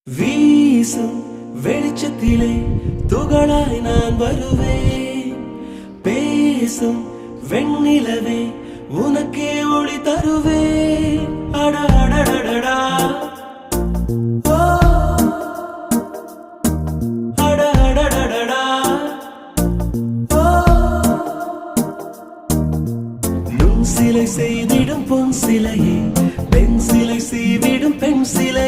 வீசும் வெளிச்சத்திலே துகளாய் நான் வருவேன். பேசும் வெண்ணிலவே உனக்கே ஒளி தருவேன். அட அடடடடா ஓ அட அடடடடா ஓ நுண் சிலை செய்திடும் பொன் சிலையே, பெண் சிலை செய்விடும் பெண் சிலை